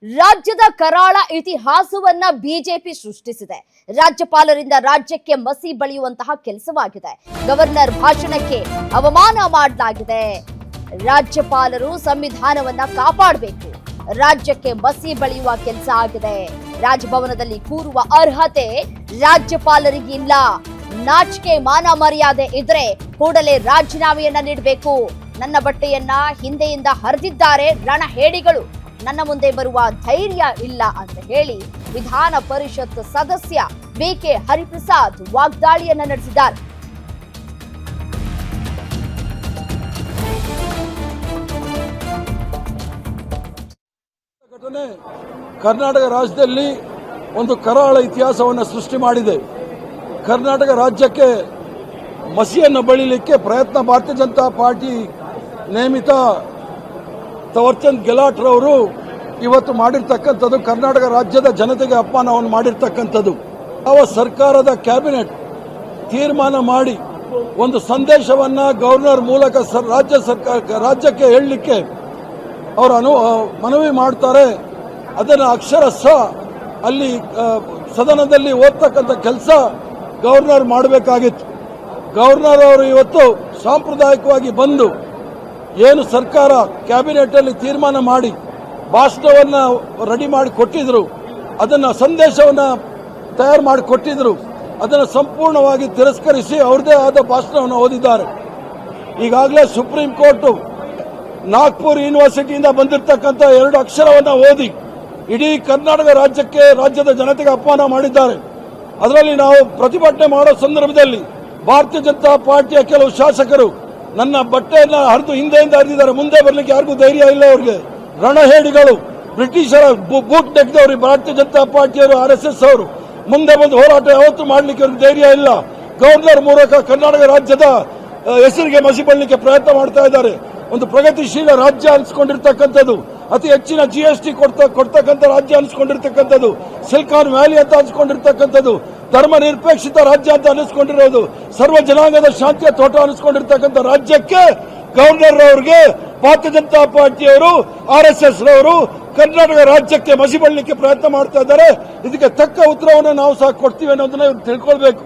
ರಾಜ್ಯದ ಕರಾಳ ಇತಿಹಾಸವನ್ನ ಬಿಜೆಪಿ ಸೃಷ್ಟಿಸಿದೆ. ರಾಜ್ಯಪಾಲರಿಂದ ರಾಜ್ಯಕ್ಕೆ ಮಸಿ ಬಳಿಯುವಂತಹ ಕೆಲಸವಾಗಿದೆ. ಗವರ್ನರ್ ಭಾಷಣಕ್ಕೆ ಅವಮಾನ ಮಾಡಲಾಗಿದೆ. ರಾಜ್ಯಪಾಲರು ಸಂವಿಧಾನವನ್ನ ಕಾಪಾಡಬೇಕು, ರಾಜ್ಯಕ್ಕೆ ಮಸಿ ಬಳಿಯುವ ಕೆಲಸ ಆಗಿದೆ. ರಾಜಭವನದಲ್ಲಿ ಕೂರುವ ಅರ್ಹತೆ ರಾಜ್ಯಪಾಲರಿಗಿಲ್ಲ. ನಾಚಿಕೆ ಮಾನ ಮರ್ಯಾದೆ ಇದ್ರೆ ಕೂಡಲೇ ರಾಜೀನಾಮೆಯನ್ನ ನೀಡಬೇಕು. ನನ್ನ ಬಟ್ಟೆಯನ್ನ ಹಿಂದೆಯಿಂದ ಹರಿದಿದ್ದಾರೆ ರಣಹೇಡಿಗಳು, ನನ್ನ ಮುಂದೆ ಬರುವ ಧೈರ್ಯ ಇಲ್ಲ ಅಂತ ಹೇಳಿ ವಿಧಾನ ಪರಿಷತ್ ಸದಸ್ಯ ಬಿಕೆ ಹರಿಪ್ರಸಾದ್ ವಾಗ್ದಾಳಿಯನ್ನ ನಡೆಸಿದ್ದಾರೆ. ಘಟನೆ ಕರ್ನಾಟಕ ರಾಜ್ಯದಲ್ಲಿ ಒಂದು ಕರಾಳ ಇತಿಹಾಸವನ್ನು ಸೃಷ್ಟಿ ಮಾಡಿದೆ. ಕರ್ನಾಟಕ ರಾಜ್ಯಕ್ಕೆ ಮಸಿಯನ್ನು ಬಳಿಲಿಕ್ಕೆ ಪ್ರಯತ್ನ ಭಾರತೀಯ ಜನತಾ ಪಾರ್ಟಿ ನೇಮಿತ ತವರ್ಚಂದ್ ಗೆಲಾಟ್ ರವರು ಇವತ್ತು ಮಾಡಿರ್ತಕ್ಕಂಥದ್ದು ಕರ್ನಾಟಕ ರಾಜ್ಯದ ಜನತೆಗೆ ಅಪಮಾನವನ್ನು ಮಾಡಿರ್ತಕ್ಕಂಥದ್ದು. ಯಾವ ಸರ್ಕಾರದ ಕ್ಯಾಬಿನೆಟ್ ತೀರ್ಮಾನ ಮಾಡಿ ಒಂದು ಸಂದೇಶವನ್ನ ಗವರ್ನರ್ ಮೂಲಕ ರಾಜ್ಯಕ್ಕೆ ಹೇಳಲಿಕ್ಕೆ ಅವರು ಮನವಿ ಮಾಡ್ತಾರೆ, ಅದನ್ನು ಅಕ್ಷರಶಃ ಅಲ್ಲಿ ಸದನದಲ್ಲಿ ಓದ್ತಕ್ಕಂಥ ಕೆಲಸ ಗವರ್ನರ್ ಮಾಡಬೇಕಾಗಿತ್ತು. ಗವರ್ನರ್ ಅವರು ಇವತ್ತು ಸಾಂಪ್ರದಾಯಿಕವಾಗಿ ಬಂದು ಏನು ಸರ್ಕಾರ ಕ್ಯಾಬಿನೆಟ್ ಅಲ್ಲಿ ತೀರ್ಮಾನ ಮಾಡಿ ಭಾಷಣವನ್ನ ರೆಡಿ ಮಾಡಿ ಕೊಟ್ಟಿದ್ರು, ಅದನ್ನ ಸಂದೇಶವನ್ನ ತಯಾರು ಮಾಡಿ ಕೊಟ್ಟಿದ್ರು, ಅದನ್ನು ಸಂಪೂರ್ಣವಾಗಿ ತಿರಸ್ಕರಿಸಿ ಅವ್ರದೇ ಆದ ಭಾಷಣವನ್ನು ಓದಿದ್ದಾರೆ. ಈಗಾಗಲೇ ಸುಪ್ರೀಂ ಕೋರ್ಟ್ ನಾಗ್ಪುರ್ ಯೂನಿವರ್ಸಿಟಿಯಿಂದ ಬಂದಿರತಕ್ಕಂಥ 2 ಅಕ್ಷರವನ್ನ ಓದಿ ಇಡೀ ಕರ್ನಾಟಕ ರಾಜ್ಯದ ಜನತೆಗೆ ಅಪಮಾನ ಮಾಡಿದ್ದಾರೆ. ಅದರಲ್ಲಿ ನಾವು ಪ್ರತಿಭಟನೆ ಮಾಡೋ ಸಂದರ್ಭದಲ್ಲಿ ಭಾರತೀಯ ಜನತಾ ಪಾರ್ಟಿಯ ಕೆಲವು ಶಾಸಕರು ನನ್ನ ಬಟ್ಟೆಯನ್ನ ಹಿಂದೆಯಿಂದ ಹರಿದಿದ್ದಾರೆ, ಮುಂದೆ ಬರಲಿಕ್ಕೆ ಯಾರಿಗೂ ಧೈರ್ಯ ಇಲ್ಲ. ಅವ್ರಿಗೆ ರಣಹೇಡಿಗಳು, ಬ್ರಿಟಿಷರ ಬೂಟ್ ನೆಕ್ದವರು ಭಾರತೀಯ ಜನತಾ ಪಾರ್ಟಿಯವರು, RSS ಅವರು ಮುಂದೆ ಬಂದು ಹೋರಾಟ ಯಾವತ್ತೂ ಮಾಡಲಿಕ್ಕೆ ಅವ್ರಿಗೆ ಧೈರ್ಯ ಇಲ್ಲ. ಗವರ್ನರ್ ಮೂಲಕ ಕರ್ನಾಟಕ ರಾಜ್ಯದ ಹೆಸರಿಗೆ ಮಸಿ ಬಳ್ಳಲಿಕ್ಕೆ ಪ್ರಯತ್ನ ಮಾಡ್ತಾ ಇದ್ದಾರೆ. ಒಂದು ಪ್ರಗತಿಶೀಲ ರಾಜ್ಯ ಅನಿಸ್ಕೊಂಡಿರ್ತಕ್ಕಂಥದ್ದು, ಅತಿ ಹೆಚ್ಚಿನ GST ಕೊಡ್ತಕ್ಕಂಥ ರಾಜ್ಯ ಅನಿಸ್ಕೊಂಡಿರ್ತಕ್ಕಂಥದ್ದು, ಸಿಲಿಕಾನ್ ವ್ಯಾಲಿ ಅಂತ ಅನಿಸ್ಕೊಂಡಿರ್ತಕ್ಕಂಥದ್ದು, ಧರ್ಮ ನಿರಪೇಕ್ಷಿತ ರಾಜ್ಯ ಅಂತ ಅನಿಸ್ಕೊಂಡಿರೋದು, ಸರ್ವ ಜನಾಂಗದ ಶಾಂತಿಯ ತೋಟ ಅನಿಸ್ಕೊಂಡಿರ್ತಕ್ಕಂಥ ರಾಜ್ಯಕ್ಕೆ ಗವರ್ನರ್ ಅವರಿಗೆ ಭಾರತೀಯ ಜನತಾ ಪಾರ್ಟಿಯವರು, RSS ರವರು ಕರ್ನಾಟಕ ರಾಜ್ಯಕ್ಕೆ ಮಸಿ ಬಳ್ಳಲಿಕ್ಕೆ ಪ್ರಯತ್ನ ಮಾಡ್ತಾ ಇದ್ದಾರೆ. ಇದಕ್ಕೆ ತಕ್ಕ ಉತ್ತರವನ್ನು ನಾವು ಸಹ ಕೊಡ್ತೀವಿ ಅನ್ನೋದನ್ನ ತಿಳ್ಕೊಳ್ಬೇಕು.